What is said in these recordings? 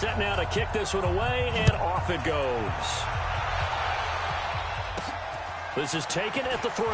set now to kick this one away, and off it goes. This is taken at the 3.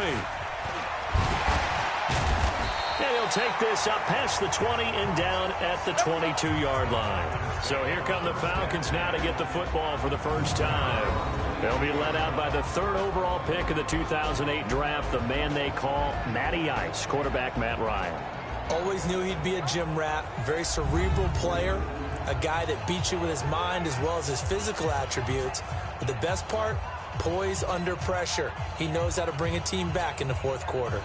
And he'll take this up past the 20 and down at the 22-yard line. So here come the Falcons now to get the football for the first time. They'll be led out by the 3rd overall pick of the 2008 draft, the man they call Matty Ice, quarterback Matt Ryan. Always knew he'd be a gym rat, very cerebral player, a guy that beats you with his mind as well as his physical attributes. But the best part, poise under pressure. He knows how to bring a team back in the 4th quarter.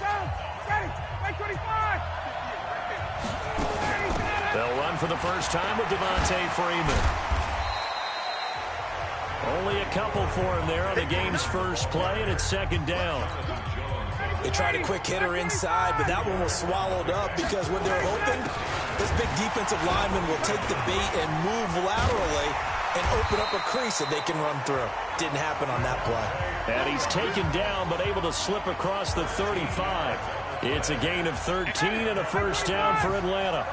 They'll run for the first time with Devontae Freeman. Only a couple for him there on the game's first play, and it's 2nd down. They tried a quick hitter inside, but that one was swallowed up because when they're hoping, this big defensive lineman will take the bait and move laterally and open up a crease that they can run through. Didn't happen on that play. And he's taken down, but able to slip across the 35. It's a gain of 13 and a first down for Atlanta.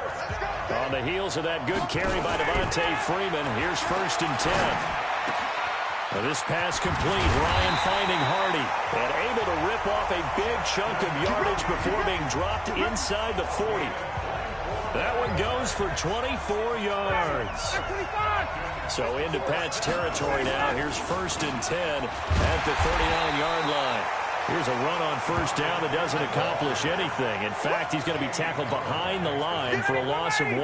On the heels of that good carry by Devontae Freeman, here's 1st and 10. Now this pass complete. Ryan finding Hardy and able to rip off a big chunk of yardage before being dropped inside the 40. That one goes for 24 yards. So into Pat's territory now. Here's 1st and 10 at the 39-yard line. Here's a run on first down that doesn't accomplish anything. In fact, he's going to be tackled behind the line for a loss of 1.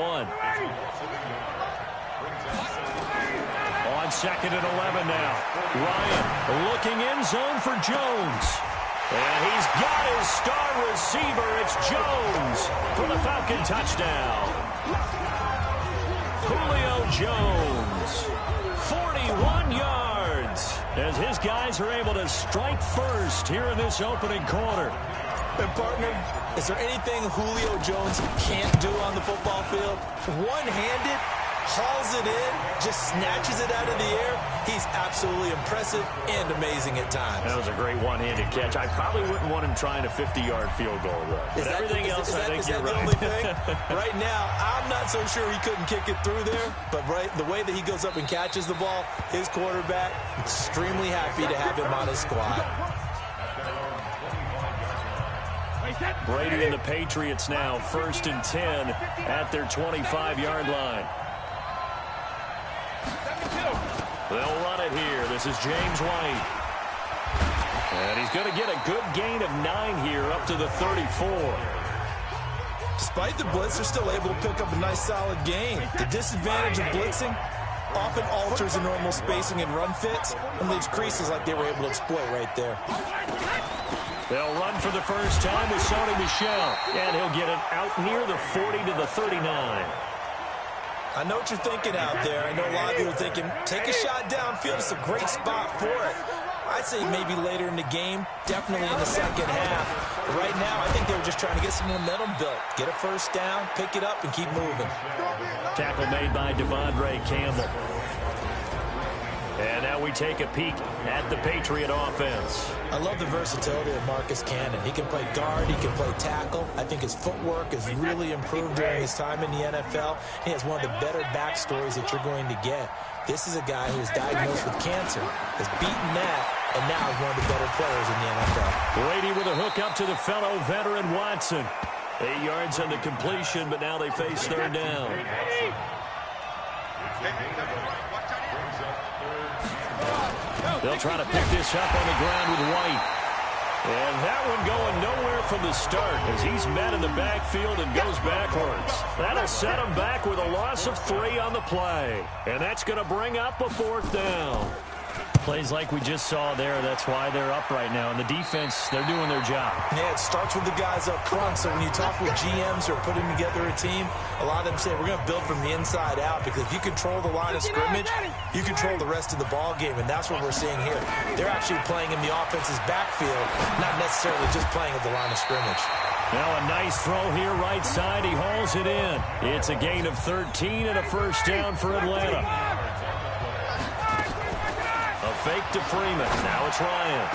On 2nd and 11 now. Ryan looking in zone for Jones. And he's got his star receiver. It's Jones for the Falcon touchdown. Julio Jones, 41 yards, as his guys are able to strike first here in this opening quarter. And partner, is there anything Julio Jones can't do on the football field? One-handed, hauls it in, just snatches it out of the air. He's absolutely impressive and amazing at times. That was a great one-handed catch. I probably wouldn't want him trying a 50-yard field goal, though. But everything else, I think you're right. Is that the only thing? Right now, I'm not so sure he couldn't kick it through there, but the way that he goes up and catches the ball, his quarterback, extremely happy to have him on his squad. Brady and the Patriots now, 1st and 10 at their 25-yard line. They'll run it here. This is James White. And he's going to get a good gain of 9 here up to the 34. Despite the blitz, they're still able to pick up a nice solid gain. The disadvantage of blitzing often alters the normal spacing and run fits and leaves creases like they were able to exploit right there. They'll run for the first time with Sony Michel. And he'll get it out near the 40 to the 39. I know what you're thinking out there. I know a lot of you are thinking, take a shot downfield. It's a great spot for it. I'd say maybe later in the game, definitely in the second half. But right now, I think they were just trying to get some momentum built. Get a first down, pick it up, and keep moving. Tackle made by Devondre Campbell. And now we take a peek at the Patriot offense. I love the versatility of Marcus Cannon. He can play guard, he can play tackle. I think his footwork has really improved during his time in the NFL. He has one of the better backstories that you're going to get. This is a guy who was diagnosed with cancer, has beaten that, and now is one of the better players in the NFL. Brady with a hook up to the fellow veteran Watson. 8 yards on the completion, but now they face 3rd down. They'll try to pick this up on the ground with White. And that one going nowhere from the start as he's met in the backfield and goes backwards. That'll set him back with a loss of 3 on the play. And that's going to bring up a 4th down. Plays like we just saw there, that's why they're up right now. And the defense, they're doing their job. Yeah, it starts with the guys up front. So when you talk with GMs who are putting together a team, a lot of them say we're going to build from the inside out, because if you control the line of scrimmage, you control the rest of the ball game, and that's what we're seeing here. They're actually playing in the offense's backfield, not necessarily just playing at the line of scrimmage. Now a nice throw here right side. He hauls it in. It's a gain of 13 and a first down for Atlanta. A fake to Freeman. Now it's Ryan.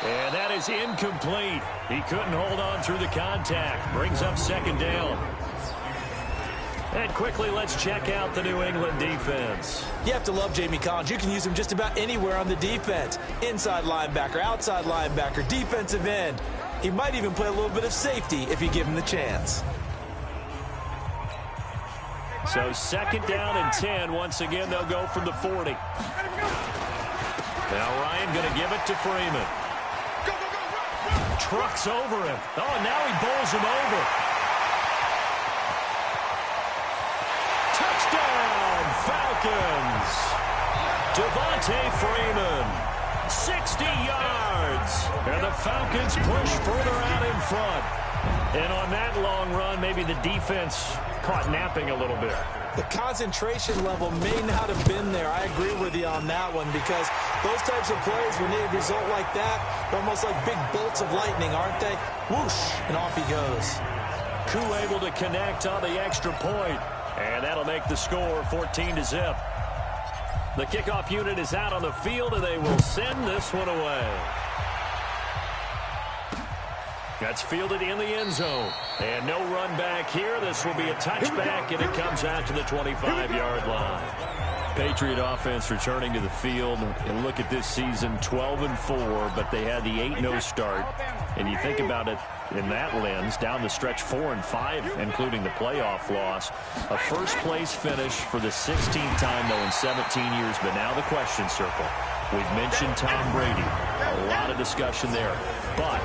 And that is incomplete. He couldn't hold on through the contact. Brings up 2nd down. And quickly, let's check out the New England defense. You have to love Jamie Collins. You can use him just about anywhere on the defense. Inside linebacker, outside linebacker, defensive end. He might even play a little bit of safety if you give him the chance. So 2nd down and 10. Once again, they'll go from the 40. Now Ryan going to give it to Freeman. Trucks over him. Oh, now he bowls him over. Touchdown, Falcons. Devontae Freeman, 60 yards. And the Falcons push further out in front. And on that long run, maybe the defense caught napping a little bit. The concentration level may not have been there. I agree with you on that one, because those types of plays, when they result like that, they're almost like big bolts of lightning, aren't they? Whoosh, and off he goes. Koo able to connect on the extra point, and that'll make the score 14-0. The kickoff unit is out on the field, and they will send this one away. That's fielded in the end zone. And no run back here. This will be a touchback, and it comes out to the 25-yard line. Patriot offense returning to the field. And look at this season, 12-4, but they had the 8-0 start. And you think about it in that lens, down the stretch 4-5, including the playoff loss. A first-place finish for the 16th time, though, in 17 years. But now the question circle. We've mentioned Tom Brady. A lot of discussion there. But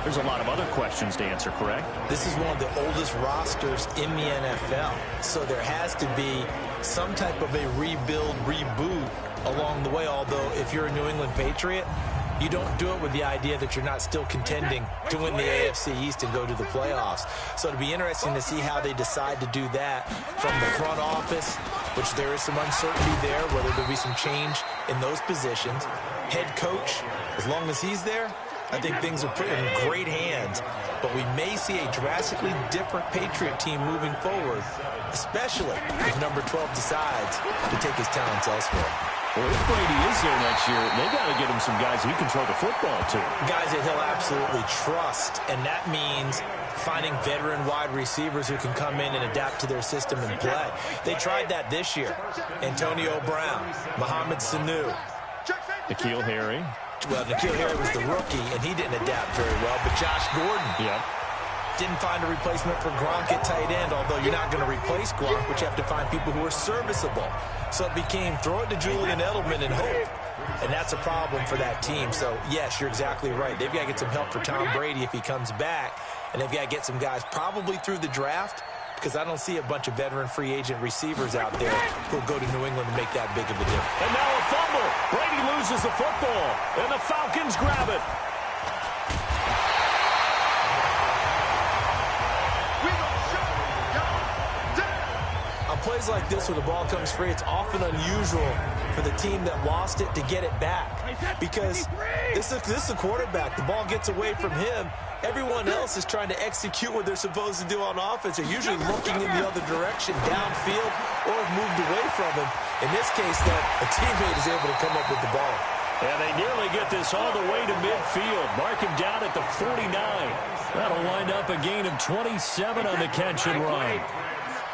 there's a lot of other questions to answer, correct? This is one of the oldest rosters in the NFL. So there has to be some type of a rebuild, reboot along the way. Although if you're a New England Patriot, you don't do it with the idea that you're not still contending to win the AFC East and go to the playoffs. So it'll be interesting to see how they decide to do that from the front office, which there is some uncertainty there, whether there'll be some change in those positions. Head coach, as long as he's there, I think things are put in great hands, but we may see a drastically different Patriot team moving forward, especially if number 12 decides to take his talents elsewhere. Well, if Brady is there next year, they got to get him some guys he can throw the football to. Guys that he'll absolutely trust, and that means finding veteran wide receivers who can come in and adapt to their system and play. They tried that this year. Antonio Brown, Mohamed Sanu, N'Keal Harry. Well, N'Keal Harry was the rookie, and he didn't adapt very well. But Josh Gordon didn't find a replacement for Gronk at tight end, although you're not going to replace Gronk, but you have to find people who are serviceable. So it became throw it to Julian Edelman and hope. And that's a problem for that team. So, yes, you're exactly right. They've got to get some help for Tom Brady if he comes back. And they've got to get some guys probably through the draft, because I don't see a bunch of veteran free agent receivers out there who'll go to New England and make that big of a difference. And now a fumble. Brady loses the football, and the Falcons grab it. On plays like this where the ball comes free, it's often unusual for the team that lost it to get it back, because this is the quarterback. The ball gets away from him. Everyone else is trying to execute what they're supposed to do on offense. They're usually looking in the other direction, downfield, or have moved away from him. In this case, a teammate is able to come up with the ball. And they nearly get this all the way to midfield. Mark him down at the 49. That'll wind up a gain of 27 on the catch and run.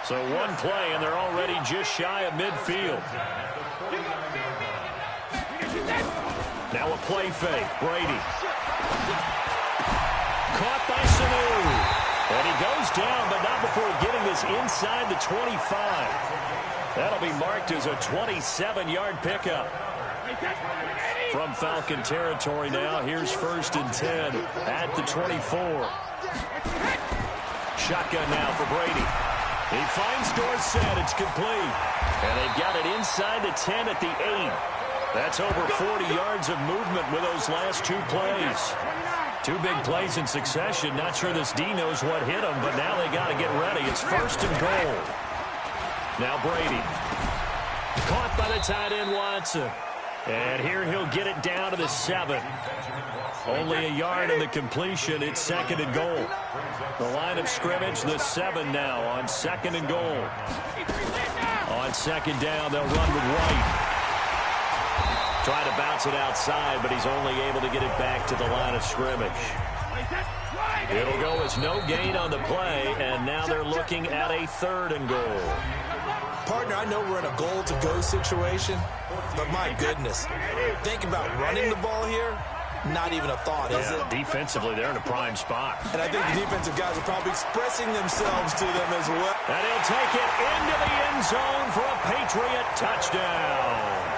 So one play, and they're already just shy of midfield. Now a play fake. Brady. Caught by Sanu. And he goes down, but not before getting this inside the 25. That'll be marked as a 27-yard pickup. From Falcon territory now, here's 1st and 10 at the 24. Shotgun now for Brady. He finds Dorsett. It's complete. And they've got it inside the 10 at the 8. That's over 40 yards of movement with those last two plays. Two big plays in succession. Not sure this D knows what hit him, but now they got to get ready. It's 1st and goal. Now Brady. Caught by the tight end Watson. And here he'll get it down to the 7. Only a yard in the completion. It's 2nd and goal. The line of scrimmage, the 7 now on 2nd and goal. On 2nd down, they'll run with White. Trying to bounce it outside, but he's only able to get it back to the line of scrimmage. It'll go as no gain on the play, and now they're looking at a 3rd and goal. Partner, I know we're in a goal-to-go situation, but my goodness, think about running the ball here. Not even a thought, is it? Defensively, they're in a prime spot. And I think the defensive guys are probably expressing themselves to them as well. And he'll take it into the end zone for a Patriot touchdown.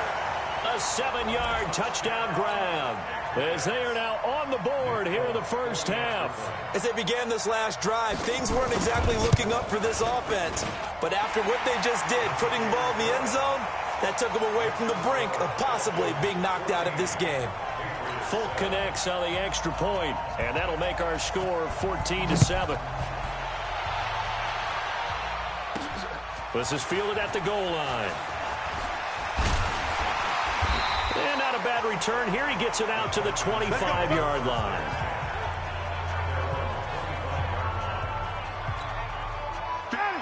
A 7-yard touchdown grab, as they are now on the board here in the first half. As they began this last drive, things weren't exactly looking up for this offense. But after what they just did, putting the ball in the end zone, that took them away from the brink of possibly being knocked out of this game. Folk connects on the extra point, and that'll make our score 14-7. This is fielded at the goal line. And not a bad return here. He gets it out to the 25-yard line.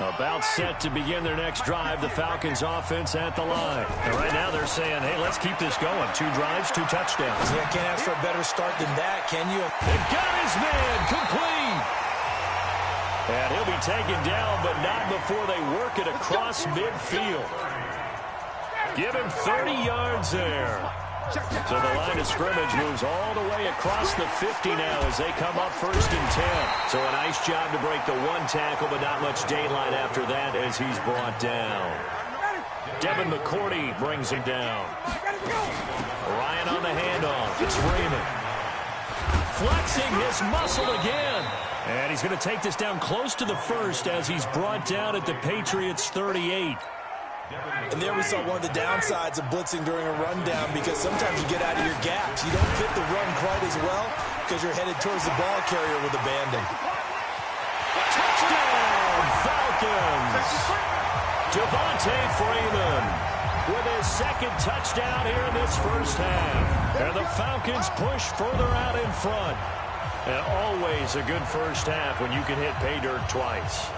About set to begin their next drive. The Falcons offense at the line. And right now they're saying, hey, let's keep this going. 2 drives, 2 touchdowns. Yeah, can't ask for a better start than that, can you? They got his man complete. And he'll be taken down, but not before they work it across midfield. Give him 30 yards there. So the line of scrimmage moves all the way across the 50 now as they come up 1st and 10. So a nice job to break the 1 tackle, but not much daylight after that as he's brought down. Devin McCourty brings him down. Ryan on the handoff. It's Freeman. Flexing his muscle again. And he's going to take this down close to the 1st as he's brought down at the Patriots 38. And there we saw one of the downsides of blitzing during a rundown, because sometimes you get out of your gaps. You don't fit the run quite as well because you're headed towards the ball carrier with abandon. Touchdown, Falcons! Devontae Freeman with his 2nd touchdown here in this first half. And the Falcons push further out in front. And always a good first half when you can hit pay dirt twice.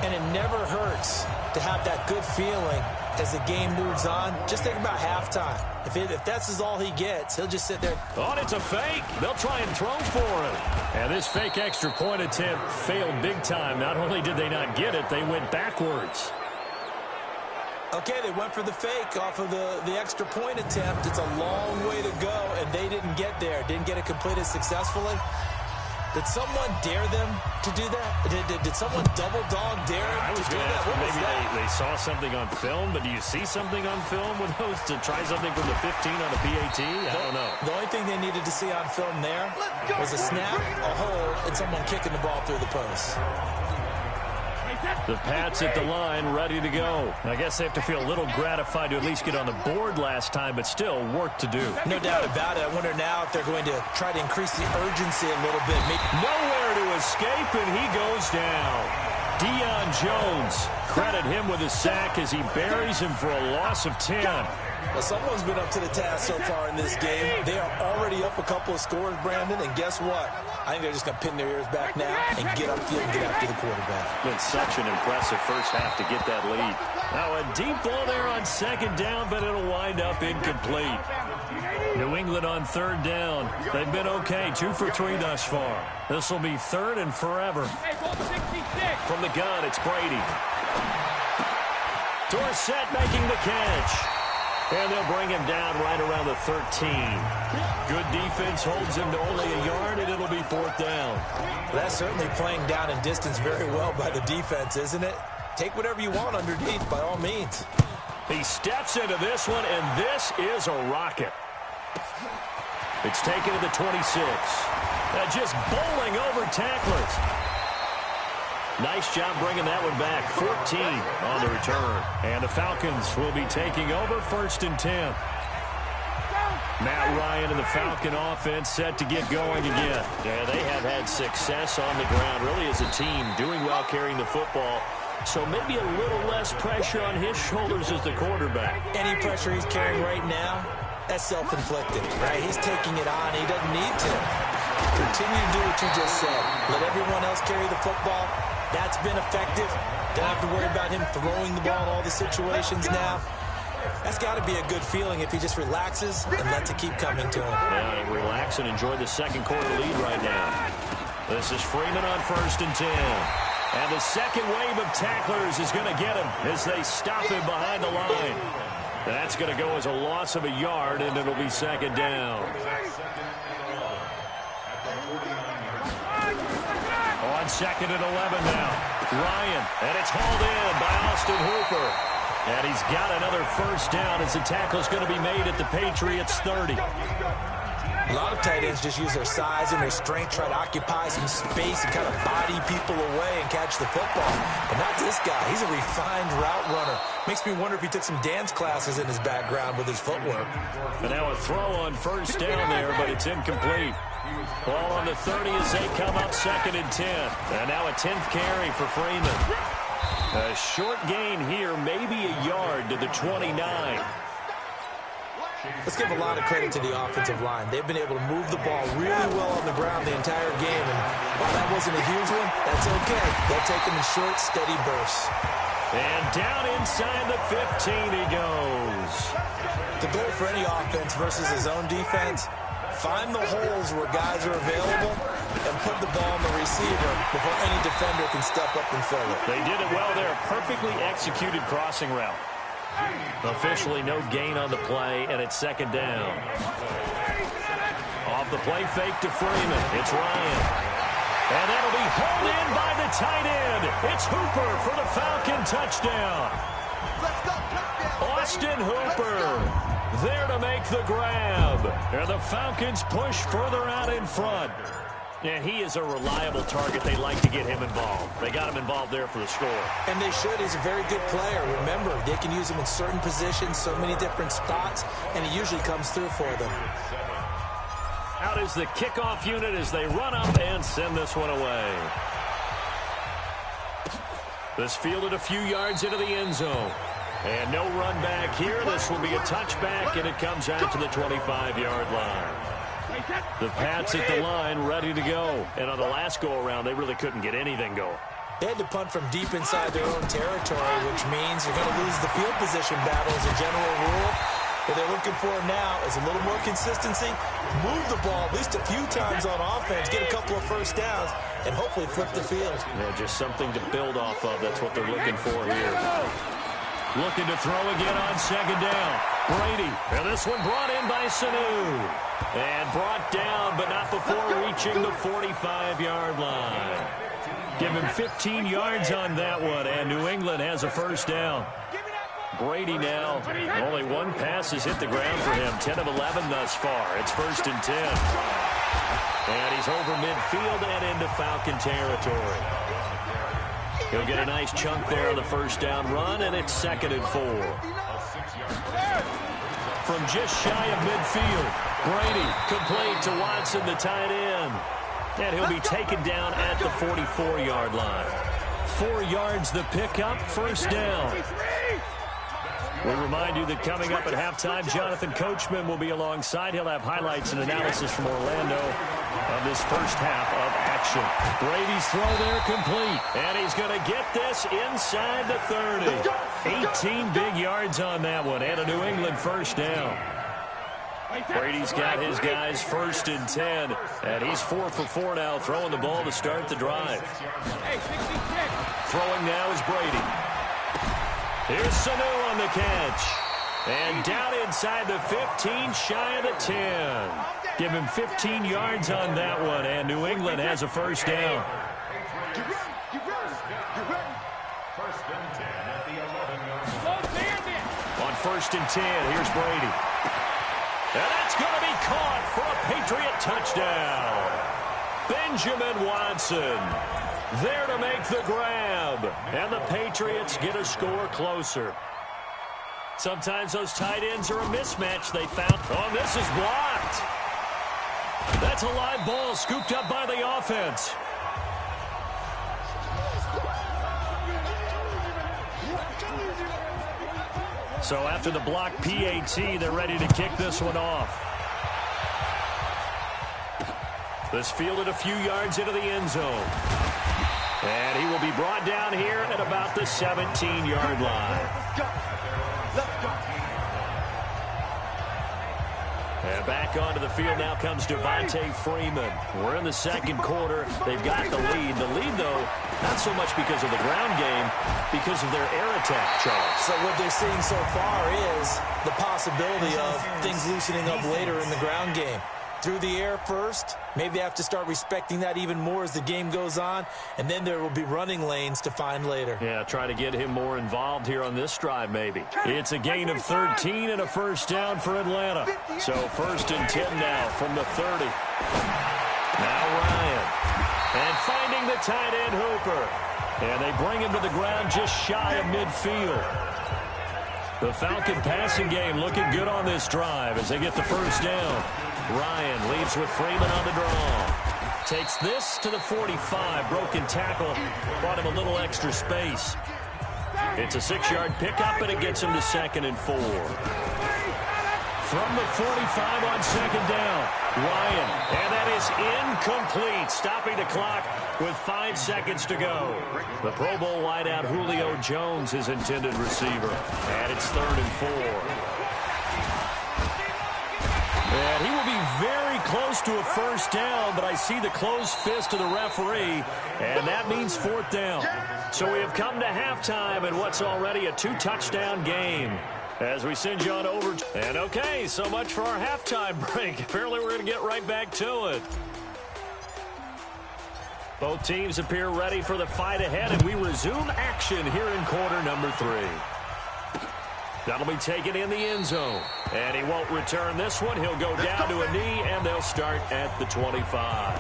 And it never hurts to have that good feeling as the game moves on. Just think about halftime. If that's all he gets, he'll just sit there. Oh, and it's a fake. They'll try and throw for him. And this fake extra point attempt failed big time. Not only did they not get it, they went backwards. Okay, they went for the fake off of the extra point attempt. It's a long way to go, and they didn't get there. Didn't get it completed successfully. Did someone dare them to do that? Did someone double dog dare them to do that? What maybe they saw something on film, but do you see something on film with those to try something from the 15 on the PAT? I don't know. The only thing they needed to see on film there was a snap, a hole, and someone kicking the ball through the post. The Pats at the line, ready to go. I guess they have to feel a little gratified to at least get on the board last time, but still work to do. No doubt about it. I wonder now if they're going to try to increase the urgency a little bit. Nowhere to escape, and he goes down. Deion Jones, credit him with a sack as he buries him for a loss of 10. Well, someone's been up to the task so far in this game. They are already up a couple of scores, Brandon, and guess what? I think they're just going to pin their ears back now and get upfield and get after the quarterback. Been such an impressive first half to get that lead. Now a deep ball there on 2nd down, but it'll wind up incomplete. New England on 3rd down. They've been okay, 2 for 3 thus far. This will be 3rd and forever. From the gun, it's Brady. Dorsett making the catch. And they'll bring him down right around the 13. Good defense holds him to only a yard, and it'll be 4th down. That's certainly playing down in distance very well by the defense, isn't it? Take whatever you want underneath, by all means. He steps into this one, and this is a rocket. It's taken to the 26. Just bowling over tacklers. Nice job bringing that one back. 14 on the return. And the Falcons will be taking over 1st and 10. Matt Ryan and the Falcon offense set to get going again. Yeah, they have had success on the ground, really as a team, doing well carrying the football. So maybe a little less pressure on his shoulders as the quarterback. Any pressure he's carrying right now, that's self-inflicted, right? He's taking it on. He doesn't need to. Continue to do what you just said. Let everyone else carry the football. That's been effective. Don't have to worry about him throwing the ball in all the situations now. That's got to be a good feeling if he just relaxes and lets it keep coming to him. Yeah, relax and enjoy the second quarter lead right now. This is Freeman on 1st and 10. And the second wave of tacklers is going to get him as they stop him behind the line. That's going to go as a loss of a yard, and it'll be 2nd down. On 2nd and 11 now. Ryan, and it's hauled in by Austin Hooper. And he's got another 1st down as the tackle's going to be made at the Patriots 30. A lot of tight ends just use their size and their strength, try to occupy some space and kind of body people away and catch the football. But not this guy. He's a refined route runner. Makes me wonder if he took some dance classes in his background with his footwork. And now a throw on 1st down there, but it's incomplete. Ball on the 30 as they come up 2nd and 10. And now a 10th carry for Freeman. A short gain here, maybe a yard to the 29. Let's give a lot of credit to the offensive line. They've been able to move the ball really well on the ground the entire game. And while that wasn't a huge one, that's okay. They'll take them in short, steady bursts. And down inside the 15 he goes. The goal for any offense versus his own defense, find the holes where guys are available and put the ball on the receiver before any defender can step up and fill it. They did it well there. Perfectly executed crossing route. Officially no gain on the play, and it's 2nd down. Off the play fake to Freeman. It's Ryan. And that'll be hauled in by the tight end. It's Hooper for the Falcon touchdown. Austin Hooper there to make the grab. And the Falcons push further out in front. And he is a reliable target. They like to get him involved. They got him involved there for the score. And they should. He's a very good player. Remember, they can use him in certain positions, so many different spots, and he usually comes through for them. Out is the kickoff unit as they run up and send this one away. This fielded a few yards into the end zone. And no run back here. This will be a touchback, and it comes out to the 25-yard line. The Pats at the line, ready to go. And on the last go-around, they really couldn't get anything going. They had to punt from deep inside their own territory, which means you're going to lose the field position battle as a general rule. What they're looking for now is a little more consistency, move the ball at least a few times on offense, get a couple of 1st downs, and hopefully flip the field. Yeah, just something to build off of. That's what they're looking for here. Looking to throw again on 2nd down. Brady. And this one brought in by Sanu. And brought down, but not before reaching the 45-yard line. Give him 15 yards on that one, and New England has a 1st down. Brady now, only one pass has hit the ground for him. 10 of 11 thus far. It's 1st and 10. And he's over midfield and into Falcon territory. He'll get a nice chunk there on the 1st down run, and it's 2nd and 4. From just shy of midfield, Brady complete to Watson, the tight end. And he'll be taken down at the 44-yard line. 4 yards the pickup, 1st down. We remind you that coming up at halftime, Jonathan Coachman will be alongside. He'll have highlights and analysis from Orlando of this first half of action. Brady's throw there complete. And he's going to get this inside the 30. 18 big yards on that one. And a New England 1st down. Brady's got his guys 1st and 10. And he's 4 for 4 now, throwing the ball to start the drive. Throwing now is Brady. Here's Sanu on the catch. And down inside the 15, shy of the 10. Give him 15 yards on that one, and New England has a 1st down. On 1st and 10, here's Brady. And that's going to be caught for a Patriot touchdown. Benjamin Watson there to make the grab. And the Patriots get a score closer. Sometimes those tight ends are a mismatch they found. Oh, this is blocked. That's a live ball scooped up by the offense. So after the block PAT, they're ready to kick this one off. This fielded a few yards into the end zone. And he will be brought down here at about the 17-yard line. And back onto the field now comes Devontae Freeman. We're in the second quarter. They've got the lead. The lead, though, not so much because of the ground game, because of their air attack, Charles. So what they're seeing so far is the possibility of things loosening up later in the ground game. Through the air first, maybe they have to start respecting that even more as the game goes on, and then there will be running lanes to find later. Yeah, try to get him more involved here on this drive, maybe. It's a gain of 13 and a first down for Atlanta. So 1st and 10 now from the 30. Now Ryan. And finding the tight end Hooper. And they bring him to the ground just shy of midfield. The Falcon passing game looking good on this drive as they get the first down. Ryan leads with Freeman on the draw. Takes this to the 45. Broken tackle. Brought him a little extra space. It's a 6-yard pickup, and it gets him to 2nd and 4. From the 45 on 2nd down. Ryan. And that is incomplete. Stopping the clock with 5 seconds to go. The Pro Bowl wideout Julio Jones, his intended receiver. And it's 3rd and 4. And he will be very close to a first down, but I see the closed fist of the referee, and that means 4th down. So we have come to halftime in what's already a 2-touchdown game. As we send you on over. And okay, so much for our halftime break. Apparently we're going to get right back to it. Both teams appear ready for the fight ahead, and we resume action here in quarter number 3. That'll be taken in the end zone. And he won't return this one. He'll go down to a knee, and they'll start at the 25.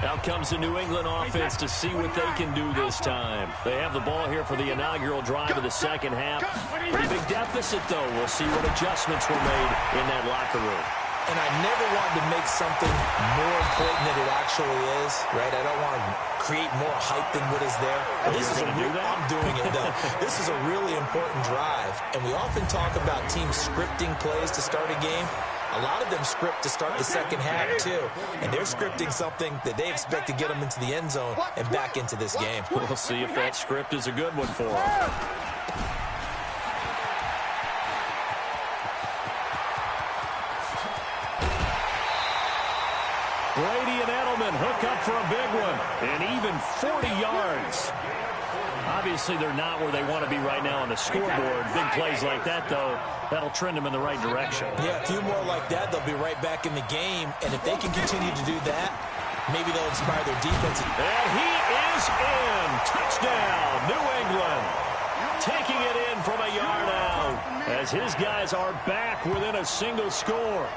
Out comes the New England offense to see what they can do this time. They have the ball here for the inaugural drive of the second half. Pretty big deficit, though. We'll see what adjustments were made in that locker room. And I never wanted to make something more important than it actually is, right? I don't want to create more hype than what is there. But this is I'm doing it, though. This is a really important drive. And we often talk about teams scripting plays to start a game. A lot of them script to start the second half, too. And they're scripting something that they expect to get them into the end zone and back into this game. We'll see if that script is a good one for them. Brady and Edelman hook up for a big one. And even 40 yards. Obviously, they're not where they want to be right now on the scoreboard. Big plays like that, though, that'll trend them in the right direction. Yeah, a few more like that, they'll be right back in the game. And if they can continue to do that, maybe they'll inspire their defense. And he is in. Touchdown, New England. Taking it in from a yard out as his guys are back within a single score.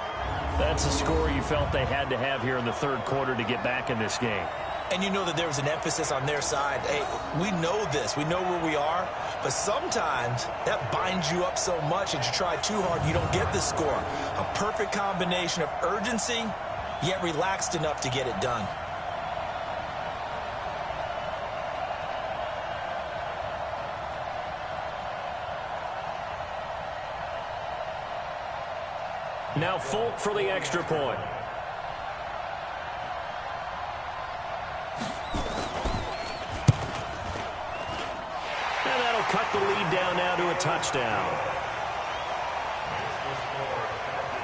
That's a score you felt they had to have here in the third quarter to get back in this game. And you know that there was an emphasis on their side. Hey, we know this. We know where we are. But sometimes that binds you up so much that you try too hard, you don't get the score. A perfect combination of urgency, yet relaxed enough to get it done. Now Folk for the extra point. And that'll cut the lead down now to a touchdown.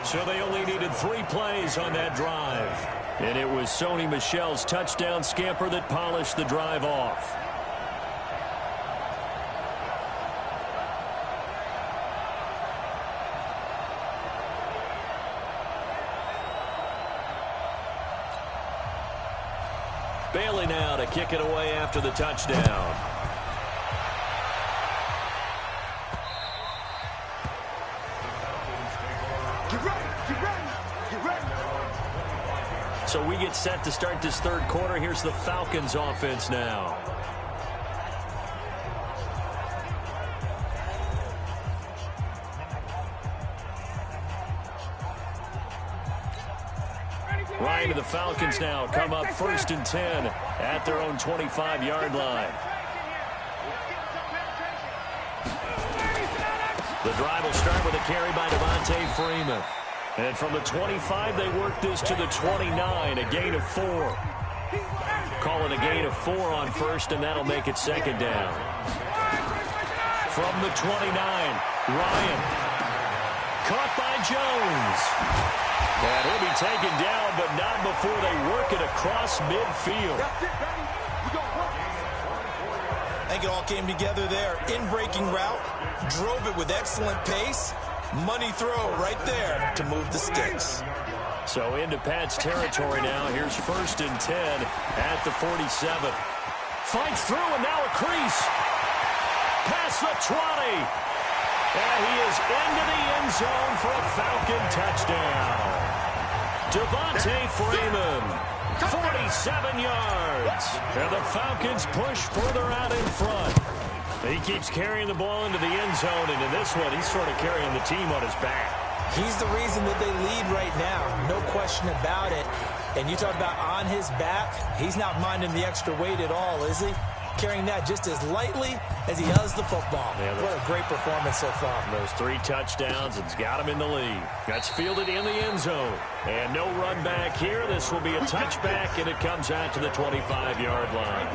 So they only needed 3 plays on that drive. And it was Sony Michel's touchdown scamper that polished the drive off. Bailey now to kick it away after the touchdown. So we get set to start this third quarter. Here's the Falcons offense now. Ryan to the Falcons now come up 1st and 10 at their own 25-yard line. The drive will start with a carry by Devontae Freeman. And from the 25, they work this to the 29, a gain of 4. Call it a gain of 4 on first, and that'll make it 2nd down. From the 29, Ryan. caught by Jones. And he'll be taken down, but not before they work it across midfield. I think it all came together there. In-breaking route, drove it with excellent pace. Money throw right there to move the sticks. So into Pat's territory now. Here's 1st and 10 at the 47. Fights through, and now a crease. Past the 20. And he is into the end zone for a Falcon touchdown. Devontae Freeman, 47 yards. And the Falcons push further out in front. He keeps carrying the ball into the end zone, and in this one, he's sort of carrying the team on his back. He's the reason that they lead right now. No question about it. And you talk about on his back, he's not minding the extra weight at all, is he? Carrying that just as lightly as he does the football. Yeah, what a great performance so far. Those 3 touchdowns, it's got him in the lead. That's fielded in the end zone. And no run back here. This will be a touchback, and it comes out to the 25-yard line.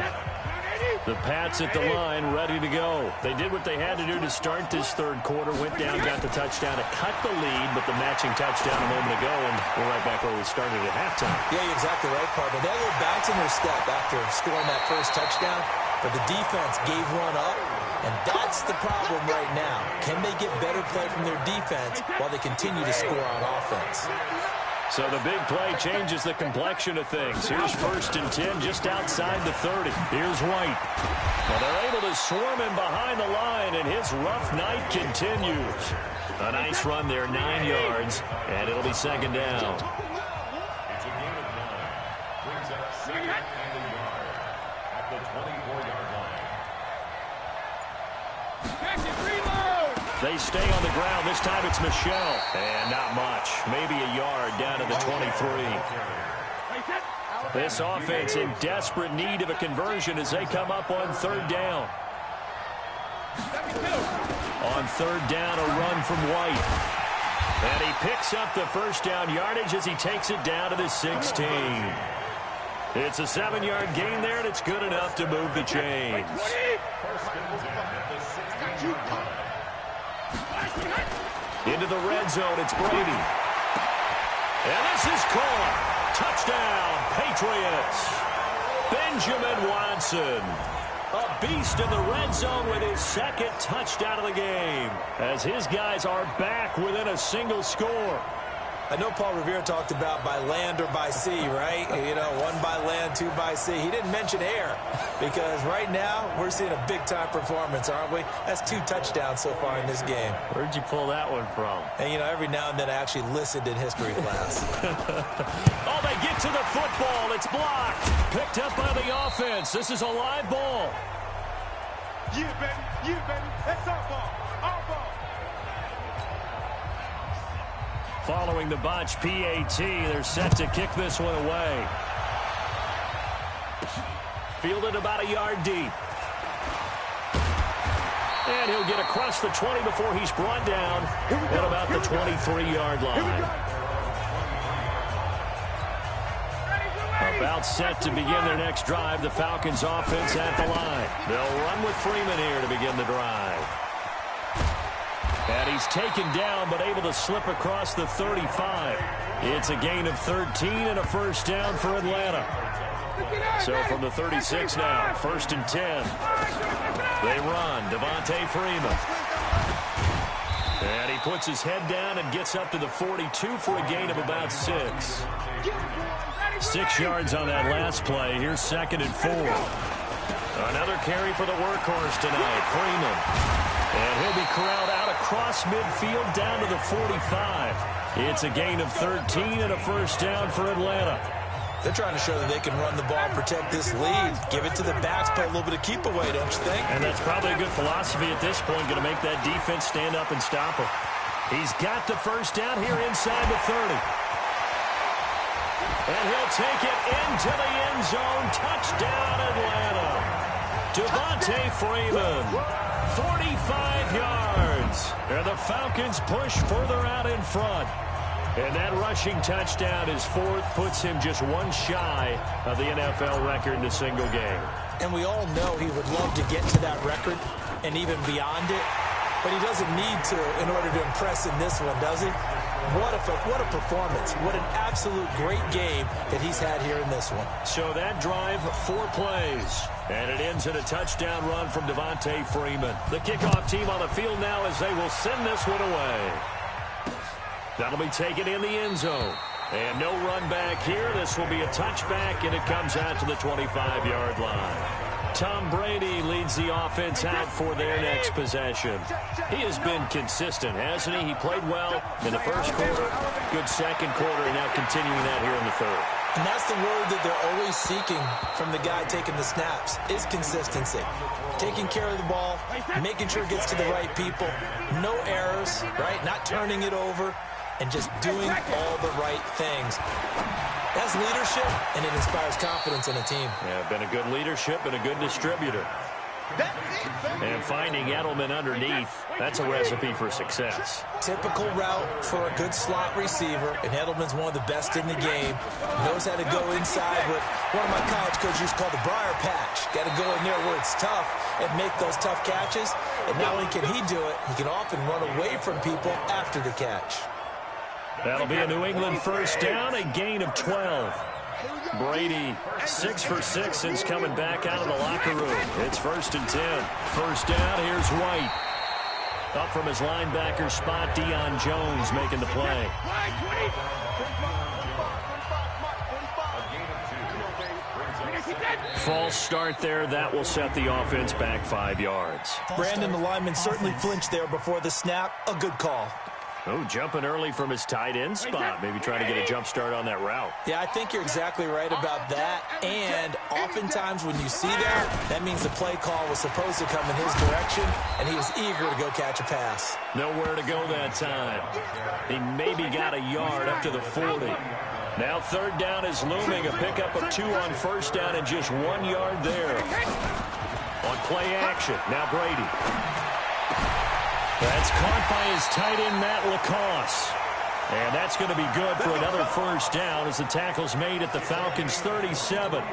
The Pats at the line, ready to go. They did what they had to do to start this third quarter. Went down, got the touchdown to cut the lead, but the matching touchdown a moment ago, and we're right back where we started at halftime. Yeah, you're exactly right, partner. They had a little bounce in their step after scoring that first touchdown, but the defense gave one up, and that's the problem right now. Can they get better play from their defense while they continue to score on offense? So the big play changes the complexion of things. Here's 1st and 10 just outside the 30. Here's White. Well, they're able to swarm him behind the line, and his rough night continues. A nice run there, 9 yards, and it'll be 2nd down. It's a gain of 9. Brings up 2nd and a yard at the 24-yard line. They stay on the ground. This time it's Michel. And not much. Maybe a yard down to the 23. This offense in desperate need of a conversion as they come up on 3rd down. On 3rd down, a run from White. And he picks up the 1st down yardage as he takes it down to the 16. It's a 7-yard gain there, and it's good enough to move the chains. Into the red zone, it's Brady. And this is caught. Touchdown, Patriots. Benjamin Watson. A beast in the red zone with his 2nd touchdown of the game, as his guys are back within a single score. I know Paul Revere talked about by land or by sea, right? You know, 1 by land, 2 by sea. He didn't mention air because right now we're seeing a big-time performance, aren't we? That's 2 touchdowns so far in this game. Where'd you pull that one from? And, you know, every now and then I actually listened in history class. Oh, they get to the football. It's blocked. Picked up by the offense. This is a live ball. Yeah, baby. That's our ball. Our ball. Following the botch PAT, they're set to kick this one away. Fielded about a yard deep. And he'll get across the 20 before he's brought down at about the 23-yard line. About set to begin their next drive. The Falcons offense at the line. They'll run with Freeman here to begin the drive. And he's taken down, but able to slip across the 35. It's a gain of 13 and a 1st down for Atlanta. So from the 36 now, 1st and 10. They run. Devontae Freeman. And he puts his head down and gets up to the 42 for a gain of about 6. 6 yards on that last play. Here's 2nd and 4. Another carry for the workhorse tonight, Freeman. And he'll be corralled out across midfield down to the 45. It's a gain of 13 and a 1st down for Atlanta. They're trying to show that they can run the ball and protect this lead. Give it to the backs, play a little bit of keep away, don't you think? And that's probably a good philosophy at this point, going to make that defense stand up and stop him. He's got the 1st down here inside the 30. And he'll take it into the end zone. Touchdown, Atlanta. Devontae Freeman, 45 yards. And the Falcons push further out in front. And that rushing touchdown is 4th, puts him just 1 shy of the NFL record in a single game. And we all know he would love to get to that record and even beyond it. But he doesn't need to in order to impress in this one, does he? What a performance. What an absolute great game that he's had here in this one. So that drive, 4 plays. And it ends in a touchdown run from Devontae Freeman. The kickoff team on the field now as they will send this one away. That'll be taken in the end zone. And no run back here. This will be a touchback, and it comes out to the 25-yard line. Tom Brady leads the offense out for their next possession. He has been consistent, hasn't he? He played well in the first quarter, good second quarter, and now continuing that here in the third. And that's the word that they're always seeking from the guy taking the snaps, is consistency. Taking care of the ball, making sure it gets to the right people, no errors, right? Not turning it over, and just doing all the right things. That's leadership, and it inspires confidence in a team. Yeah, been a good leadership and a good distributor. And finding Edelman underneath, that's a recipe for success. Typical route for a good slot receiver, and Edelman's one of the best in the game. Knows how to go inside what one of my college coaches used to call the briar patch. Got to go in there where it's tough and make those tough catches. And not only can he do it, he can often run away from people after the catch. That'll be a New England first down, a gain of 12. Brady, 6 for 6 since coming back out of the locker room. It's 1st and 10. First down, here's White. Up from his linebacker spot, Deion Jones making the play. False start there. That will set the offense back 5 yards. Brandon, the lineman, certainly flinched there before the snap. A good call. Oh, jumping early from his tight end spot. Maybe trying to get a jump start on that route. Yeah, I think you're exactly right about that. And oftentimes when you see that, that means the play call was supposed to come in his direction, and he was eager to go catch a pass. Nowhere to go that time. He maybe got a yard up to the 40. Now 3rd down is looming. A pickup of 2 on 1st down and just 1 yard there. On play action, now Brady. That's caught by his tight end, Matt Lacoste. And that's going to be good for another first down as the tackle's made at the Falcons' 37.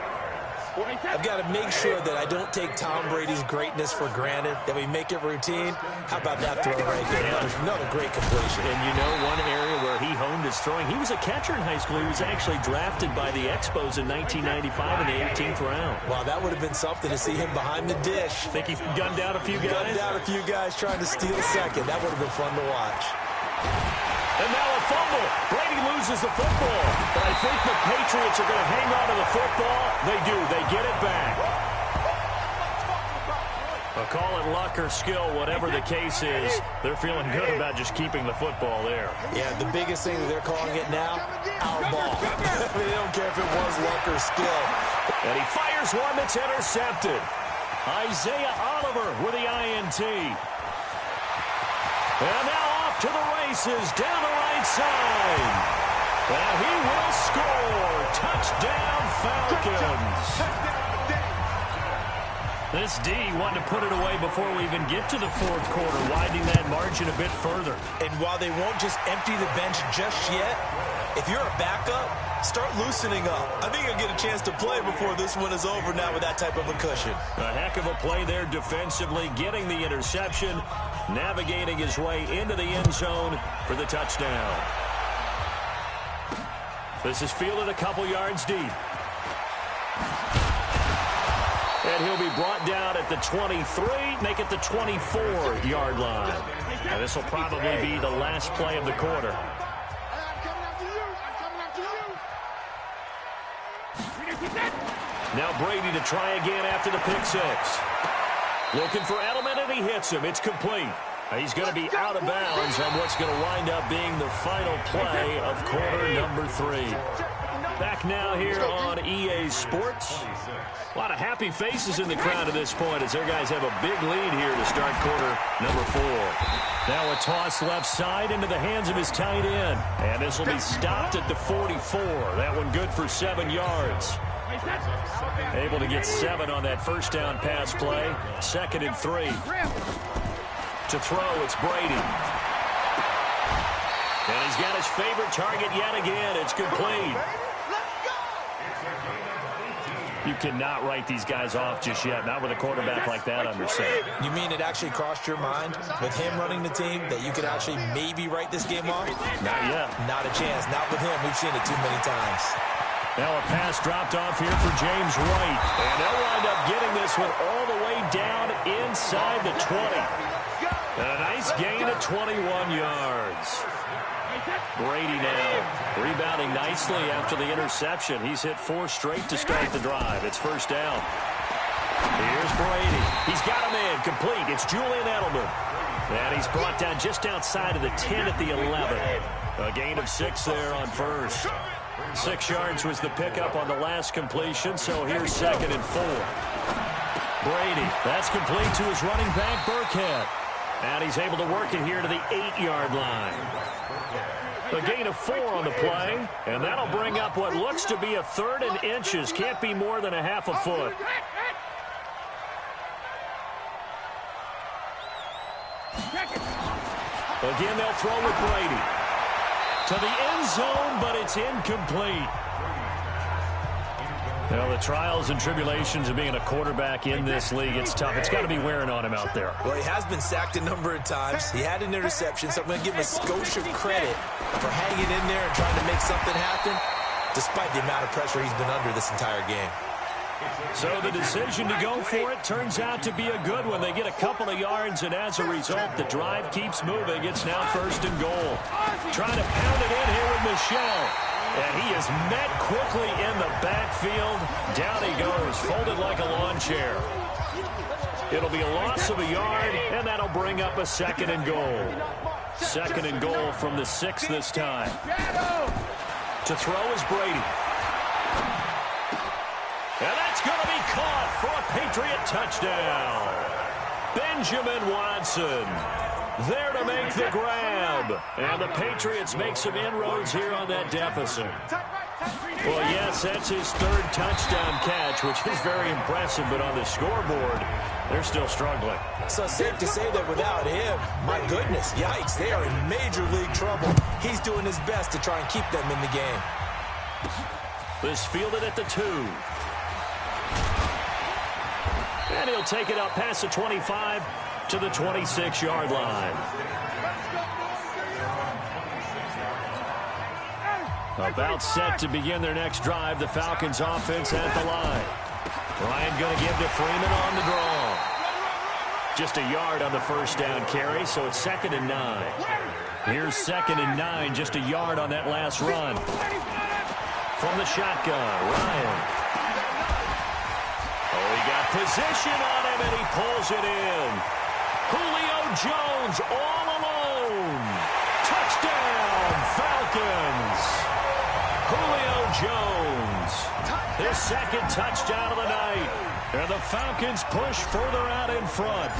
I've got to make sure that I don't take Tom Brady's greatness for granted, that we make it routine. How about that throw right there? Another great completion. And you know, one area where he honed his throwing, he was a catcher in high school. He was actually drafted by the Expos in 1995 in the 18th round. Wow, that would have been something to see him behind the dish. Think he gunned down a few guys? Gunned down a few guys trying to steal second. That would have been fun to watch. And now a fumble. Brady loses the football. But I think the Patriots are going to hang on to the football. They do. They get it back. I'll call it luck or skill, whatever the case is. They're feeling good about just keeping the football there. Yeah, the biggest thing that they're calling it now, our ball. They don't care if it was luck or skill. And he fires one that's intercepted. Isaiah Oliver with the INT. And now off to the races down the right side. And he will score. Touchdown, Falcons. This D wanted to put it away before we even get to the 4th quarter, widening that margin a bit further. And while they won't just empty the bench just yet, if you're a backup, start loosening up. I think you'll get a chance to play before this one is over now with that type of a cushion. A heck of a play there defensively, getting the interception, navigating his way into the end zone for the touchdown. This is fielded a couple yards deep. And he'll be brought down at the 23, make it the 24-yard line. And this will probably be the last play of the quarter. Now Brady to try again after the pick 6. Looking for Edelman, and he hits him. It's complete. He's going to be out of bounds on what's going to wind up being the final play of quarter number 3. Back now here on EA Sports. A lot of happy faces in the crowd at this point as their guys have a big lead here to start quarter number 4. Now a toss left side into the hands of his tight end. And this will be stopped at the 44. That one good for 7 yards. Able to get 7 on that first down pass play. 2nd and 3. To throw, it's Brady. And he's got his favorite target yet again. It's complete. You cannot write these guys off just yet, not with a quarterback like that under center. You mean it actually crossed your mind with him running the team that you could actually maybe write this game off? Not yet. Not a chance. Not with him. We've seen it too many times. Now a pass dropped off here for James White. And they'll wind up getting this one all the way down inside the 20. And a nice gain of 21 yards. Brady now rebounding nicely after the interception. He's hit 4 straight to start the drive. It's first down. Here's Brady. He's got him in. Complete. It's Julian Edelman. And he's brought down just outside of the 10 at the 11. A gain of 6 there on first. 6 yards was the pickup on the last completion, so here's 2nd and 4. Brady, that's complete to his running back, Burkhead. And he's able to work it here to the 8-yard line. A gain of 4 on the play, and that'll bring up what looks to be a 3rd and inches. Can't be more than a half a foot. Again, they'll throw with Brady. To the end zone, but it's incomplete. Well, the trials and tribulations of being a quarterback in this league, it's tough. It's got to be wearing on him out there. Well, he has been sacked a number of times. He had an interception, so I'm going to give him a skosh of credit for hanging in there and trying to make something happen, despite the amount of pressure he's been under this entire game. So the decision to go for it turns out to be a good one. They get a couple of yards, and as a result, the drive keeps moving. It's now 1st and goal. Trying to pound it in here with Michel. And he is met quickly in the backfield. Down he goes, folded like a lawn chair. It'll be a loss of a yard, and that'll bring up a 2nd and goal. 2nd and goal from the 6 this time. To throw is Brady. And that's going to be caught for a Patriot touchdown. Benjamin Watson there to make the grab. And the Patriots make some inroads here on that deficit. Well, yes, that's his 3rd touchdown catch, which is very impressive. But on the scoreboard, they're still struggling. So safe to say that without him, my goodness, yikes, they are in major league trouble. He's doing his best to try and keep them in the game. This fielded at the 2. And he'll take it up past the 25 to the 26-yard line. About set to begin their next drive. The Falcons offense at the line. Ryan going to give to Freeman on the draw. Just a yard on the first down carry, so it's 2nd and 9. Here's 2nd and 9, just a yard on that last run. From the shotgun, Ryan. Oh, he got position on him, and he pulls it in. Julio Jones all alone. Touchdown, Falcons. Julio Jones, his 2nd touchdown of the night. And the Falcons push further out in front.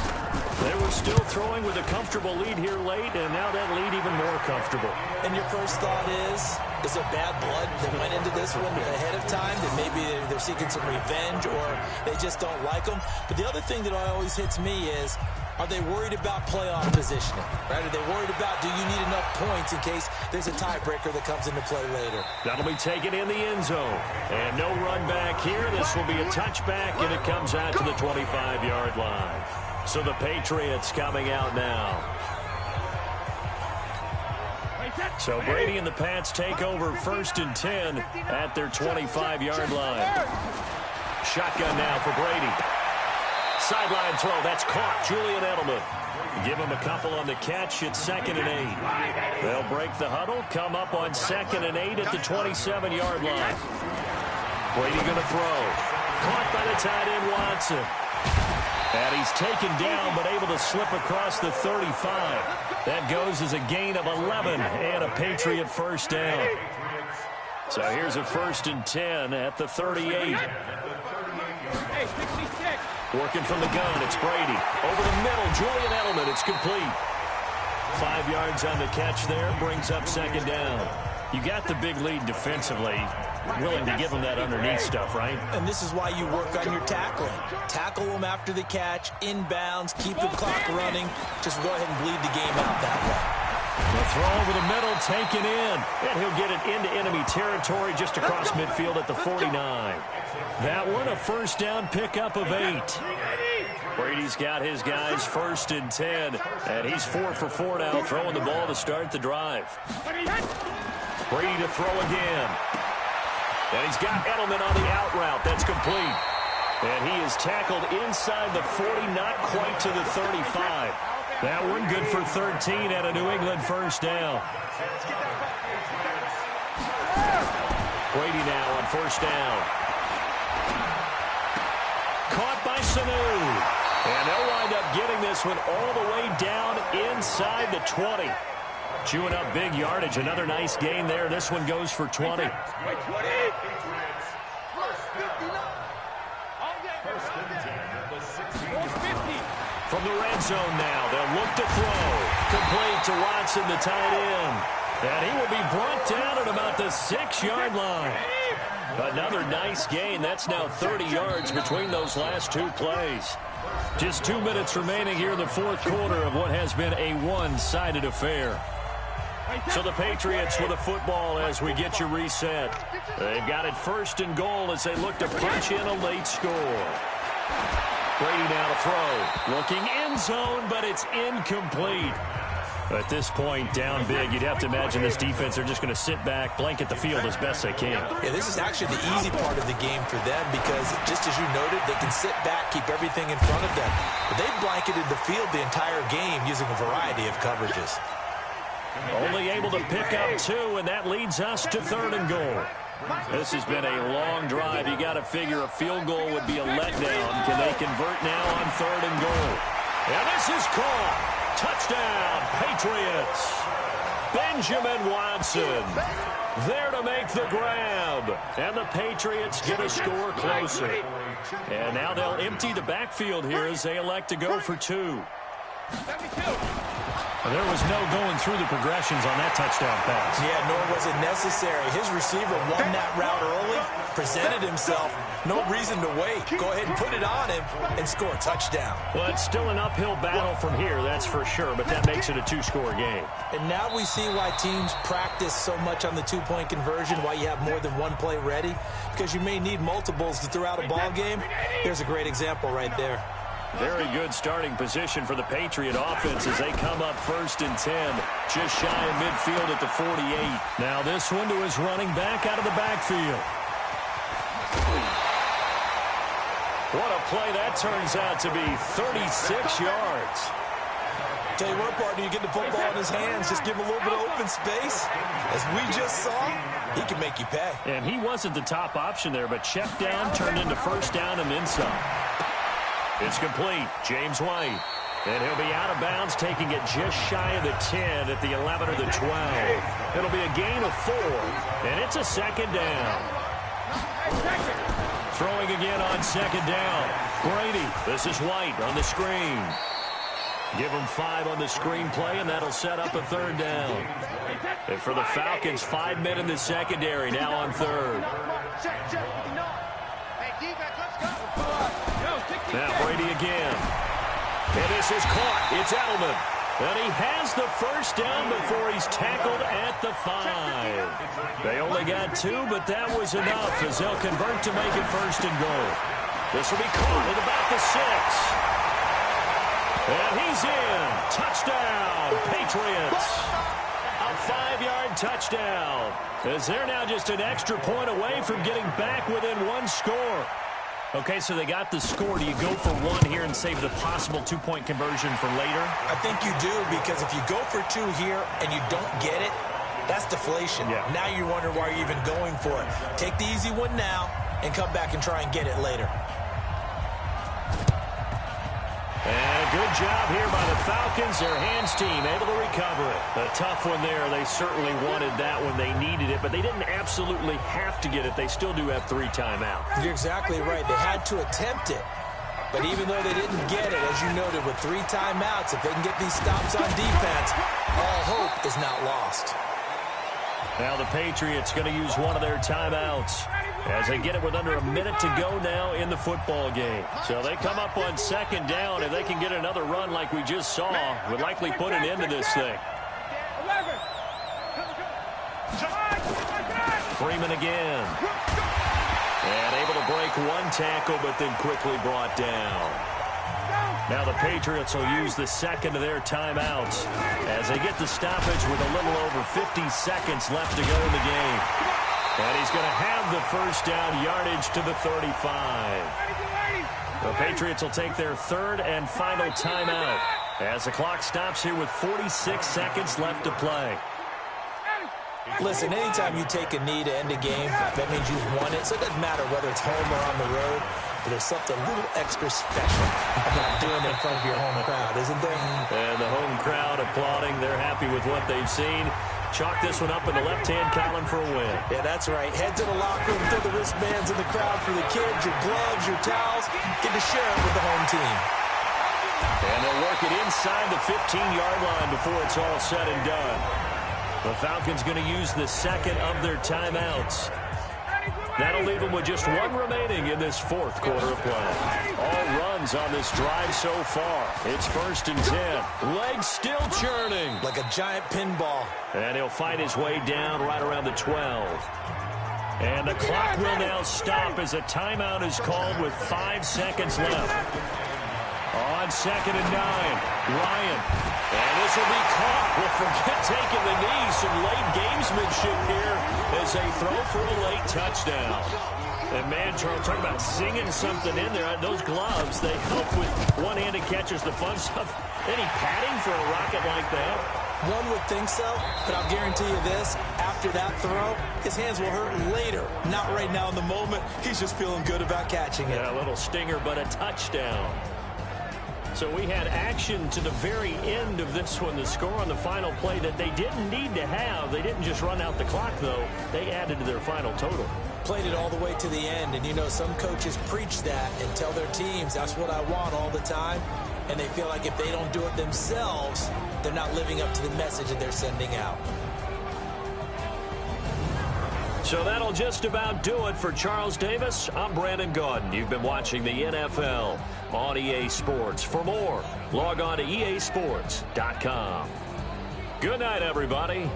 They were still throwing with a comfortable lead here late, and now that lead even more comfortable. And your first thought is there bad blood that went into this one ahead of time, that maybe they're seeking some revenge or they just don't like them? But the other thing that always hits me is, are they worried about playoff positioning? Right? Are they worried about, do you need enough points in case there's a tiebreaker that comes into play later? That'll be taken in the end zone. And no run back here. This will be a touchback, and it comes out to the 25-yard line. So the Patriots coming out now. So Brady and the Pats take over 1st and 10 at their 25-yard line. Shotgun now for Brady. Sideline throw, that's caught. Julian Edelman. Give him a couple on the catch. It's 2nd and 8. They'll break the huddle, come up on 2nd and 8 at the 27-yard line. Brady going to throw. Caught by the tight end, Watson. And he's taken down, but able to slip across the 35. That goes as a gain of 11 and a Patriot first down. So here's a 1st and 10 at the 38. Working from the gun, it's Brady. Over the middle, Julian Edelman, it's complete. 5 yards on the catch there, brings up 2nd down. You got the big lead defensively. Willing to give them that underneath stuff, right? And this is why you work on your tackling. Tackle them after the catch, inbounds, keep the clock running. Just go ahead and bleed the game out that way. The throw over the middle taken in. And he'll get it into enemy territory just across midfield at the 49. That one a first down pickup of 8. Brady's got his guys 1st and 10. And he's 4 for 4 now, throwing the ball to start the drive. Brady to throw again. And he's got Edelman on the out route. That's complete. And he is tackled inside the 40, not quite to the 35. That one good for 13 at a New England first down. Brady now on first down. Caught by Sanu. And they'll wind up getting this one all the way down inside the 20. Chewing up big yardage. Another nice gain there. This one goes for 20. From the red zone now, they'll look to throw. Complete to Watson, the tight end. And he will be brought down at about the 6-yard line. Another nice gain. That's now 30 yards between those last 2 plays. Just 2 minutes remaining here in the 4th quarter of what has been a one-sided affair. So the Patriots with a football as we get you reset. They've got it 1st and goal as they look to punch in a late score. Brady now to throw. Looking end zone, but it's incomplete. At this point, down big, you'd have to imagine this defense are just going to sit back, blanket the field as best they can. Yeah, this is actually the easy part of the game for them because, just as you noted, they can sit back, keep everything in front of them. But they've blanketed the field the entire game using a variety of coverages. Only able to pick up 2, and that leads us to 3rd and goal. This has been a long drive. You got to figure a field goal would be a letdown. Can they convert now on 3rd and goal? And this is caught. Touchdown, Patriots. Benjamin Watson there to make the grab. And the Patriots get a score closer. And now they'll empty the backfield here as they elect to go for 2. There was no going through the progressions on that touchdown pass. Yeah, nor was it necessary. His receiver won that route early, presented himself. No reason to wait. Go ahead and put it on him and score a touchdown. Well, it's still an uphill battle from here, that's for sure, but that makes it a 2-score game. And now we see why teams practice so much on the 2-point conversion, why you have more than one play ready, because you may need multiples to throw out a ball game. Here's a great example right there. Very good starting position for the Patriot offense as they come up 1st and 10. Just shy of midfield at the 48. Now this one to his running back out of the backfield. What a play that turns out to be. 36 yards. Tell you what, partner, you get the football in his hands. Just give him a little bit of open space. As we just saw, he can make you pay. And he wasn't the top option there, but check down turned into first down and then some. It's complete. James White. And he'll be out of bounds, taking it just shy of the 10 at the 11 or the 12. It'll be a gain of 4, and it's a 2nd down. Throwing again on 2nd down. Brady. This is White on the screen. Give him 5 on the screen play, and that'll set up a 3rd down. And for the Falcons, 5 men in the secondary now on 3rd. Now Brady again. And this is caught. It's Edelman. And he has the first down before he's tackled at the 5. They only got 2, but that was enough as they'll convert to make it 1st and goal. This will be caught at about the 6. And he's in. Touchdown, Patriots. A 5-yard touchdown. As they're now just an extra point away from getting back within 1 score. Okay, so they got the score. Do you go for 1 here and save the possible 2-point conversion for later? I think you do, because if you go for 2 here and you don't get it, that's deflation. Yeah. Now you wonder why you're even going for it. Take the easy one now and come back and try and get it later. And a good job here by the Falcons. Their hands team able to recover it. A tough one there. They certainly wanted that when they needed it, but they didn't absolutely have to get it. They still do have 3 timeouts. You're exactly right. They had to attempt it. But even though they didn't get it, as you noted, with 3 timeouts, if they can get these stops on defense, all hope is not lost. Now the Patriots going to use one of their timeouts as they get it with under a minute to go now in the football game. So they come up on 2nd down. If they can get another run like we just saw, would likely put an end to this thing. Freeman again. And able to break one tackle, but then quickly brought down. Now the Patriots will use the second of their timeouts as they get the stoppage with a little over 50 seconds left to go in the game. And he's going to have the first down, yardage to the 35. The Patriots will take their third and final timeout as the clock stops here with 46 seconds left to play. Listen, anytime you take a knee to end a game, that means you've won it. So it doesn't matter whether it's home or on the road. But there's something a little extra special about doing it in front of your home crowd, isn't there? And the home crowd applauding. They're happy with what they've seen. Chalk this one up in the left-hand column for a win. Yeah, that's right. Head to the locker room, throw the wristbands in the crowd for the kids, your gloves, your towels. Get to share it with the home team. And they'll work it inside the 15-yard line before it's all said and done. The Falcons going to use the second of their timeouts. That'll leave them with just one remaining in this fourth quarter of play. All runs on this drive so far. It's 1st and 10. Legs still churning. Like a giant pinball. And he'll fight his way down right around the 12. And the clock will now stop as a timeout is called with 5 seconds left. On 2nd and 9, Ryan. And this will be caught. Well, forget taking the knee. Some late gamesmanship here as they throw for a late touchdown. And, man, Charles, talk about singing something in there. Those gloves, they help with one-handed catches, the fun stuff. Any padding for a rocket like that? One would think so, but I'll guarantee you this. After that throw, his hands will hurt later. Not right now in the moment. He's just feeling good about catching it. Yeah, a little stinger, but a touchdown. So we had action to the very end of this one. The score on the final play that they didn't need to have. They didn't just run out the clock, though. They added to their final total. Played it all the way to the end. And, you know, some coaches preach that and tell their teams, that's what I want all the time. And they feel like if they don't do it themselves, they're not living up to the message that they're sending out. So that'll just about do it for Charles Davis. I'm Brandon Gaudin. You've been watching the NFL on EA Sports. For more, log on to easports.com. Good night, everybody.